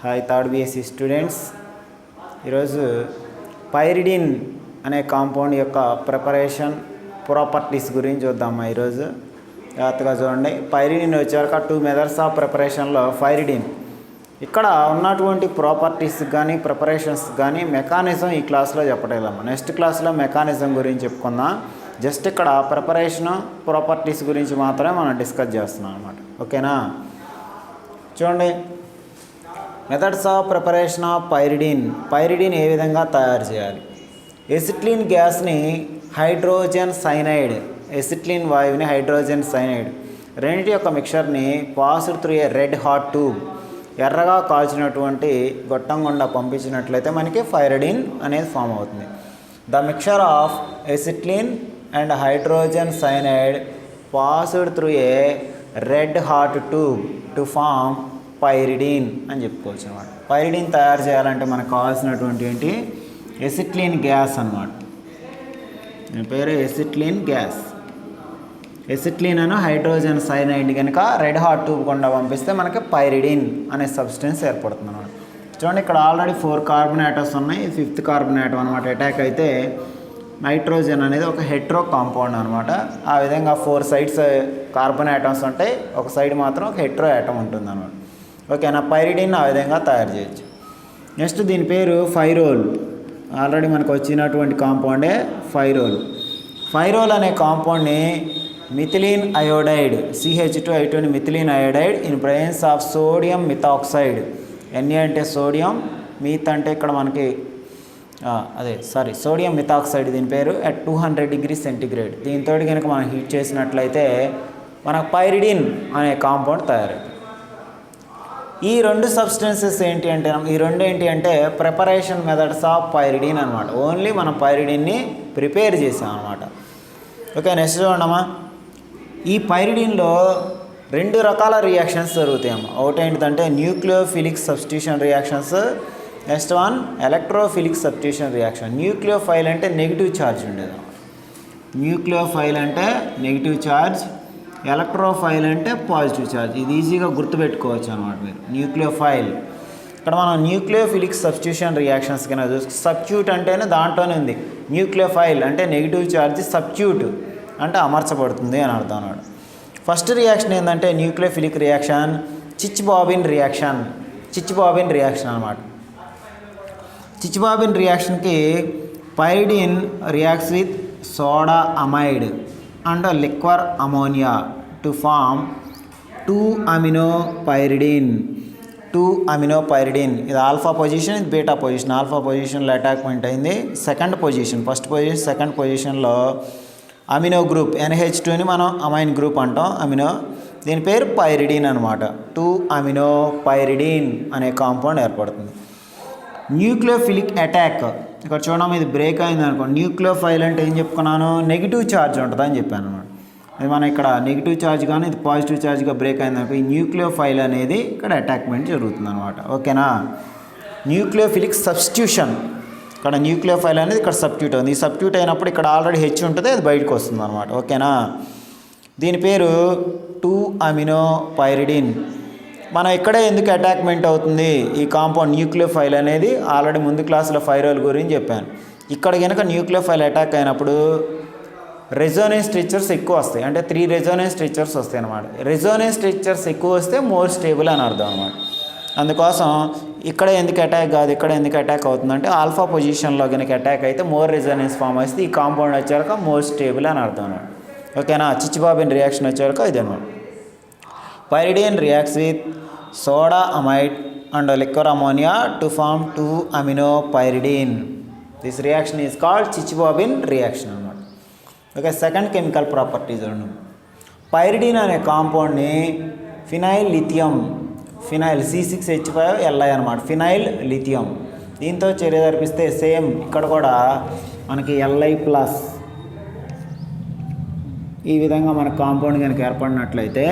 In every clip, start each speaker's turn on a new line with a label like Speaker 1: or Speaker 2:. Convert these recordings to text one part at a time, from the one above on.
Speaker 1: Hi third BSc students. ఈరోజు పైరిడిన్ అనే compound యొక్క ప్రిపరేషన్ ప్రాపర్టీస్ గురించి చూద్దామా. ఈరోజు జాగ్రత్తగా చూడండి. పైరిడిన్ వచ్చాక 2 మెథడ్స్ ఆఫ్ ప్రిపరేషన్లో పైరిడిన్ ఇక్కడ ఉన్నటువంటి ప్రాపర్టీస్ కానీ ప్రిపరేషన్స్ కానీ మెకానిజం ఈ క్లాస్లో చెప్పలేము. నెక్స్ట్ క్లాస్లో మెకానిజం గురించి చెప్పుకుందాం. జస్ట్ ఇక్కడ ప్రిపరేషన్ ప్రాపర్టీస్ గురించి మాత్రమే మనం డిస్కస్ చేస్తున్నాం అనమాట. ఓకేనా. చూడండి, methods of preparation of pyridine ఏ విధంగా తయారు చేయాలి. ఎసిట్లిన్ గ్యాస్ని హైడ్రోజన్ సైనైడ్, ఎసిట్లిన్ వాయువుని హైడ్రోజన్ సైనైడ్ రెండింటి యొక్క మిక్చర్ని passed through a red hot tube, ఎర్రగా కాల్చినటువంటి గొట్టం గుండా పంపించినట్లయితే మనకి పైరిడిన్ అనేది ఫామ్ అవుతుంది. The mixture of acetylene and hydrogen cyanide passed through a red hot tube to form pyridine అని చెప్పుకోవచ్చు అనమాట. పైరిడిన్ తయారు చేయాలంటే మనకు కావాల్సినటువంటి ఏంటి, ఎసిట్లిన్ గ్యాస్ అన్నమాట. దీని పేరు ఎసిట్లిన్ గ్యాస్. ఎసిట్లిన్ అను హైడ్రోజన్ సైనైడ్ కనుక రెడ్ హాట్ ట్యూబ్ గుండా పంపిస్తే మనకి పైరిడిన్ అనే సబ్స్టెన్స్ ఏర్పడుతుంది అనమాట. చూడండి, ఇక్కడ ఆల్రెడీ 4 కార్బన్ యాటమ్స్ ఉన్నాయి. 5th కార్బన్ యాటమ్ అనమాట అటాక్ అయితే నైట్రోజన్ అనేది ఒక హెట్రో కాంపౌండ్ అనమాట. ఆ విధంగా 4 సైడ్స్ కార్బన్ యాటమ్స్ ఉంటాయి, ఒక సైడ్ మాత్రం ఒక హెట్రో యాటమ్ ఉంటుంది అనమాట. ఓకేనా. పైరిడిన్ ఆ విధంగా తయారు చేయొచ్చు. నెక్స్ట్ దీని పేరు ఫైరోల్. ఆల్రెడీ మనకు వచ్చినటువంటి కాంపౌండే ఫైరోల్. ఫైరోల్ అనే కాంపౌండ్ని methylene iodide, CH2 methylene iodide in presence of sodium methoxide. Na అంటే సోడియం, మిత్ అంటే ఇక్కడ మనకి సోడియం మిథాక్సైడ్ దీని పేరు, అట్ 200 degrees సెంటిగ్రేడ్. దీంతో కనుక మనం హీట్ చేసినట్లయితే మనకు పైరిడిన్ అనే కాంపౌండ్ తయారవుతుంది. ఈ 2 సబ్స్టెన్సెస్ ఏంటి అంటే ప్రిపరేషన్ మెథడ్స్ ఆఫ్ పైరిడిన్ అనమాట. ఓన్లీ మనం పైరిడిన్ని ప్రిపేర్ చేసాం అనమాట. ఓకే. నెక్స్ట్ చూడమ్మా, ఈ పైరిడిన్లో 2 రకాల రియాక్షన్స్ జరుగుతాయమ్మా. ఒకటి ఏంటంటే nucleophilic substitution reactions, next one electrophilic substitution reaction. Nucleophile అంటే నెగిటివ్ ఛార్జ్ ఉండేది. న్యూక్లియోఫైల్ అంటే నెగిటివ్ ఛార్జ్, ఎలక్ట్రోఫైల్ అంటే పాజిటివ్ ఛార్జ్. ఇది ఈజీగా గుర్తుపెట్టుకోవచ్చు అనమాట మీరు. న్యూక్లియోఫైల్ ఇక్కడ మనం న్యూక్లియోఫిలిక్ సబ్స్టిట్యూషన్ రియాక్షన్స్ కింద చూసి, సబ్స్టిట్యూట్ అంటేనే దాంట్లోనే ఉంది. న్యూక్లియోఫైల్ అంటే నెగిటివ్ ఛార్జ్, సబ్స్టిట్యూట్ అంటే అమర్చబడుతుంది అని అర్థం అన్నాడు. ఫస్ట్ రియాక్షన్ ఏంటంటే nucleophilic reaction, Chichibabin reaction అనమాట. చిచ్ బాబిన్ రియాక్షన్కి pyridine reacts with soda amide and liquor ammonia to form 2-amino pyridine. ఇది ఆల్ఫా పొజిషన్, ఇది బీటా పొజిషన్. ఆల్ఫా పొజిషన్లో అటాక్మెంట్ అయింది. ఫస్ట్ పొజిషన్ సెకండ్ పొజిషన్లో అమినో గ్రూప్ NH2ని మనం అమైన్ గ్రూప్ అంటాం, అమినో. దీని పేరు పైరిడిన్ అనమాట. 2-amino pyridine అనే కాంపౌండ్ ఏర్పడుతుంది. న్యూక్లియోఫిలిక్ అటాక్ ఇక్కడ చూడడం, ఇది బ్రేక్ అయింది అనుకో. న్యూక్లియోఫైల్ అంటే ఏం చెప్పుకున్నాను, నెగిటివ్ ఛార్జ్ ఉంటుంది అని చెప్పాను అనమాట. ఇది మనం ఇక్కడ నెగిటివ్ ఛార్జ్ కానీ ఇది పాజిటివ్ ఛార్జ్గా బ్రేక్ అయింది అనుకో, ఈ న్యూక్లియోఫైల్ అనేది ఇక్కడ అటాక్మెంట్ జరుగుతుంది అనమాట. ఓకేనా. న్యూక్లియోఫిలిక్ సబ్స్టిట్యూషన్, ఇక్కడ న్యూక్లియోఫైల్ అనేది ఇక్కడ సబ్స్టిట్యూట్ ఉంది. ఈ సబ్స్టిట్యూట్ అయినప్పుడు ఇక్కడ ఆల్రెడీ H ఉంటుంది, అది బయటకు వస్తుంది అనమాట. ఓకేనా. దీని పేరు 2-amino pyridine. మనం ఇక్కడే ఎందుకు అటాక్మెంట్ అవుతుంది ఈ కాంపౌండ్ న్యూక్లియోఫైల్ అనేది, ఆల్రెడీ ముందు క్లాసులో ఫైరోల్ గురించి చెప్పాను. ఇక్కడ కనుక న్యూక్లియోఫైల్ అటాక్ అయినప్పుడు రెజోనెన్స్ స్ట్రక్చర్స్ ఎక్కువ వస్తాయి, అంటే 3 రెజోనెన్స్ స్ట్రక్చర్స్ వస్తాయి అనమాట. రెజోనెన్స్ స్ట్రక్చర్స్ ఎక్కువ వస్తే మోర్ స్టేబుల్ అని అర్థం అనమాట. అందుకోసం ఇక్కడ ఎందుకు అటాక్ కాదు, ఇక్కడ ఎందుకు అటాక్ అవుతుందంటే ఆల్ఫా పొజిషన్లో కనుక అటాక్ అయితే మోర్ రెజోనెన్స్ ఫామ్ వస్తే ఈ కాంపౌండ్ వచ్చాక మోర్ స్టేబుల్ అని అర్థం అనమాట. ఓకేనా. చిచ్ బాబిన్ రియాక్షన్ వచ్చాక ఇది అనమాట. Pyridine reacts with soda amide and liquor ammonia to form 2-amino pyridine. This reaction is called Chichibabin reaction అనమాట. ఓకే. సెకండ్ కెమికల్ ప్రాపర్టీస్ రెండు. పైరిడిన్ అనే కాంపౌండ్ని ఫినైల్ C6H5Li అనమాట. ఫినైల్ లిథియం దీంతో చర్య జరిపిస్తే సేమ్ ఇక్కడ కూడా మనకి Li+ ఈ విధంగా మన కాంపౌండ్ కనుక ఏర్పడినట్లయితే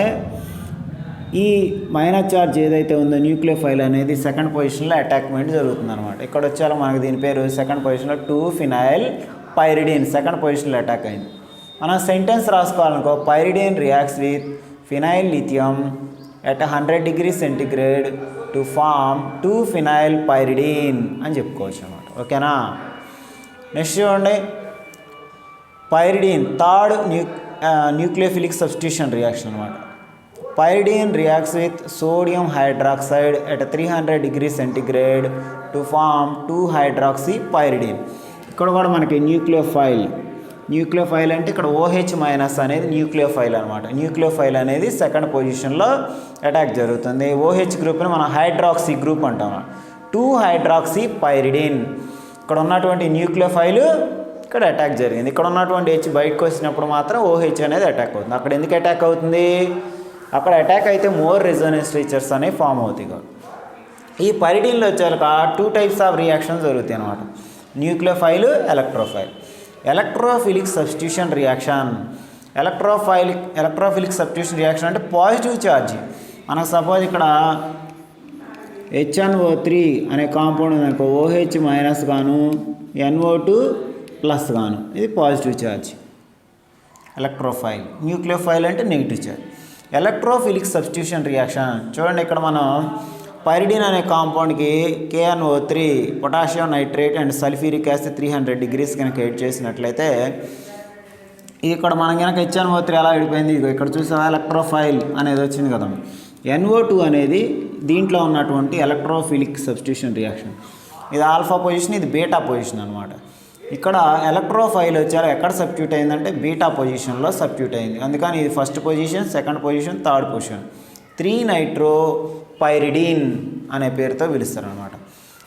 Speaker 1: ఈ మైనస్ ఛార్జ్ ఏదైతే ఉందో న్యూక్లియోఫైల్ అనేది సెకండ్ పొజిషన్లో అటాక్మెంట్ జరుగుతుంది అనమాట. ఇక్కడ వచ్చాక మనకి దీని పేరు సెకండ్ పొజిషన్లో 2-phenyl pyridine సెకండ్ పొజిషన్లో అటాక్ అయింది. మనం సెంటెన్స్ రాసుకోవాలనుకో, pyridine reacts with phenyl lithium at 100 degrees centigrade to form 2-phenylpyridine అని చెప్పుకోవచ్చు అనమాట. ఓకేనా. నెక్స్ట్ చూడండి, pyridine third nucleophilic substitution reaction అనమాట. Pyridine reacts with sodium hydroxide at 300 degrees centigrade to form 2-hydroxypyridine. ఇక్కడ కూడా మనకి న్యూక్లియోఫైల్ అంటే ఇక్కడ OH మైనస్ అనేది న్యూక్లియోఫైల్ అనమాట. న్యూక్లియోఫైల్ అనేది సెకండ్ పొజిషన్లో అటాక్ జరుగుతుంది. OH గ్రూప్ని మనం హైడ్రాక్సీ గ్రూప్ అంటాం. 2-hydroxypyridine ఇక్కడ ఉన్నటువంటి న్యూక్లియోఫైల్ ఇక్కడ అటాక్ జరిగింది. ఇక్కడ ఉన్నటువంటి H బయటకు వచ్చినప్పుడు మాత్రం OH అనేది అటాక్ అవుతుంది. అక్కడ ఎందుకు అటాక్ అవుతుంది? అక్కడ అటాక్ అయితే మోర్ రెజోనెన్స్ స్ట్రక్చర్స్ అనేవి ఫామ్ అవుతాయి. ఈ పైరిడిన్లో వచ్చాక 2 types ఆఫ్ రియాక్షన్స్ జరుగుతాయి అనమాట. Nucleophile, electrophile. Electrophilic substitution reaction. Electrophilic substitution reaction అంటే పాజిటివ్ ఛార్జ్. మనకు సపోజ్ ఇక్కడ HNO3 అనే కాంపౌండ్ ఉందనుకో, OH మైనస్ గాను NO2 ప్లస్ గాను, ఇది పాజిటివ్ ఛార్జ్ ఎలక్ట్రోఫైల్. న్యూక్లియోఫైల్ అంటే negative charge. Electrophilic substitution reaction చూడండి, ఇక్కడ మనం పైరిడిన్ అనే కాంపౌండ్కి KNO3 potassium nitrate and sulphuric acid 300 degrees కనుక యాడ్ చేసినట్లయితే ఇక్కడ మనం కనుక HNO3 ఎలా విడిపోయింది, ఇక్కడ చూసావా ఎలక్ట్రోఫైల్ అనేది వచ్చింది కదా. NO2 అనేది దీంట్లో ఉన్నటువంటి ఎలక్ట్రోఫిలిక్ సబ్స్టిట్యూషన్ రియాక్షన్. ఇది ఆల్ఫా పొజిషన్, ఇది బీటా పొజిషన్ అనమాట. ఇక్కడ ఎలక్ట్రోఫైల్ వచ్చారు ఎక్కడ సబ్స్టిట్యూట్ అయిందంటే బీటా పొజిషన్లో సబ్స్టిట్యూట్ అయింది. అందుకని ఇది first position, second position, third position. 3-nitropyridine అనే పేరుతో పిలుస్తారు అనమాట.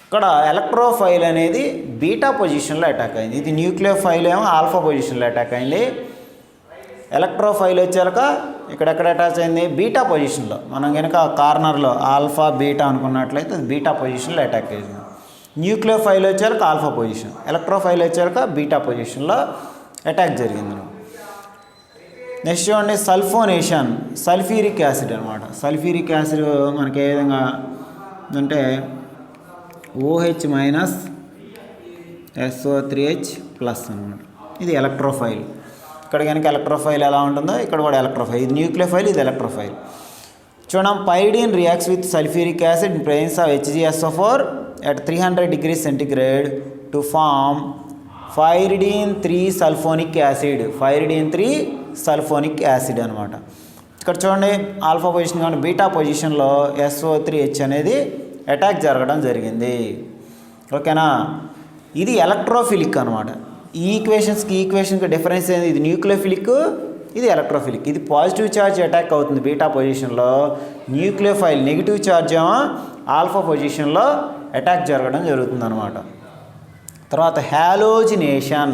Speaker 1: ఇక్కడ ఎలక్ట్రోఫైల్ అనేది బీటా పొజిషన్లో అటాక్ అయింది. ఇది న్యూక్లియోఫైల్ ఏమో ఆల్ఫా పొజిషన్లో అటాక్ అయింది. ఎలక్ట్రోఫైల్ వచ్చాక ఇక్కడెక్కడ అటాచ్ అయింది, బీటా పొజిషన్లో. మనం కనుక కార్నర్లో ఆల్ఫా బీటా అనుకున్నట్లయితే అది బీటా పొజిషన్లో అటాక్ అయింది. న్యూక్లియోఫైల్ వచ్చాక ఆల్ఫా పొజిషన్, ఎలక్ట్రోఫైల్ వచ్చాక బీటా పొజిషన్లో అటాక్ జరిగింది. నెక్స్ట్ చూడండి, సల్ఫోనేషన్. సల్ఫ్యూరిక్ యాసిడ్ అనమాట. సల్ఫ్యూరిక్ యాసిడ్ మనకి ఏ విధంగా అంటే OH మైనస్ SO3H ప్లస్ అనమాట. ఇది ఎలక్ట్రోఫైల్. ఇక్కడ కనుక ఎలక్ట్రోఫైల్ ఎలా ఉంటుందో ఇక్కడ కూడా ఎలక్ట్రోఫైల్. ఇది న్యూక్లియోఫైల్, ఇది ఎలక్ట్రోఫైల్. చూడం, pyridine reacts with sulphuric acid in presence of HgSO4 at 300 degrees centigrade to form pyridine 3-sulfonic acid. pyridine 3-sulfonic acid అనమాట. ఇక్కడ చూడండి, ఆల్ఫా పొజిషన్ కానీ బీటా పొజిషన్లో SO3H అనేది అటాక్ జరగడం జరిగింది. ఓకేనా. ఇది ఎలక్ట్రోఫిలిక్ అనమాట. ఈ ఈక్వేషన్కి డిఫరెన్స్ ఏంది, ఇది న్యూక్లియోఫిలిక్, ఇది ఎలక్ట్రోఫిలిక్. ఇది పాజిటివ్ ఛార్జ్ అటాక్ అవుతుంది బీటా పొజిషన్లో, న్యూక్లియోఫైల్ నెగిటివ్ ఛార్జ్ ఏమో ఆల్ఫా పొజిషన్లో అటాక్ జరగడం జరుగుతుంది అనమాట. తర్వాత హ్యాలోజినేషన్.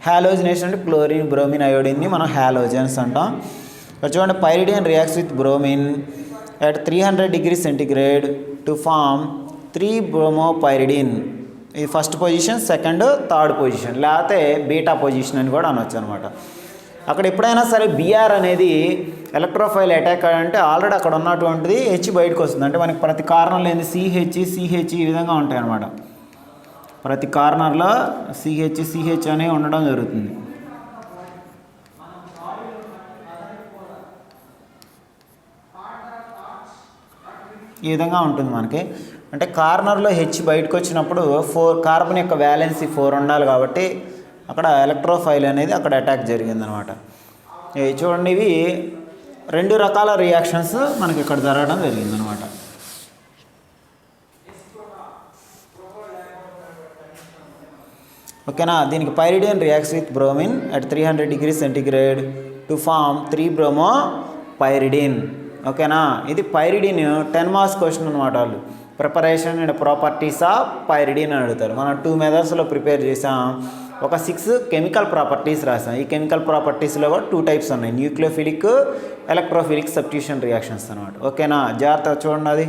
Speaker 1: హ్యాలోజినేషన్ అంటే క్లోరిన్, బ్రోమిన్, అయోడిన్ని మనం హ్యాలోజన్స్ అంటాం. ఇక్కడ చూడండి, pyridine reacts with bromine at 300 degrees centigrade to form 3-bromopyridine. ఇది first position, second, third position, లేకపోతే బీటా పొజిషన్ అని కూడా అనొచ్చు అనమాట. అక్కడ ఎప్పుడైనా సరే బిఆర్ అనేది ఎలక్ట్రోఫైల్ అటాక్ అంటే ఆల్రెడీ అక్కడ ఉన్నటువంటిది H బయటకు వస్తుంది. అంటే మనకి ప్రతి కార్నర్లో ఏంది CH ఈ విధంగా ఉంటాయి అన్నమాట. ప్రతి కార్నర్లో CH అనేవి ఉండడం జరుగుతుంది. ఈ విధంగా ఉంటుంది మనకి. అంటే కార్నర్లో H బయటకు వచ్చినప్పుడు 4 కార్బన్ యొక్క వ్యాలెన్సీ 4 ఉండాలి కాబట్టి అక్కడ ఎలక్ట్రోఫైల్ అనేది అక్కడ అటాక్ జరిగిందనమాట. చూడండి, ఇవి 2 రకాల రియాక్షన్స్ మనకి ఇక్కడ జరగడం జరిగిందనమాట. ఓకేనా. దీనికి pyridine reacts with bromine at 300 degrees centigrade to form 3-bromopyridine. ఓకేనా. ఇది పైరిడిన్ 10 మార్క్స్ క్వశ్చన్ అనమాట. వాళ్ళు ప్రిపరేషన్ అండ్ ప్రాపర్టీస్ ఆఫ్ పైరిడిన్ అని అడుగుతారు. మనం 2 మెథడ్స్లో ప్రిపేర్ చేసాం. ఒక 6 కెమికల్ ప్రాపర్టీస్ రాసాం. ఈ కెమికల్ ప్రాపర్టీస్లో కూడా 2 టైప్స్ ఉన్నాయి, న్యూక్లియోఫిలిక్, ఎలక్ట్రోఫిలిక్ సబ్స్టిట్యూషన్ రియాక్షన్స్ అనమాట. ఓకేనా. జాగ్రత్తగా చూడండి అది.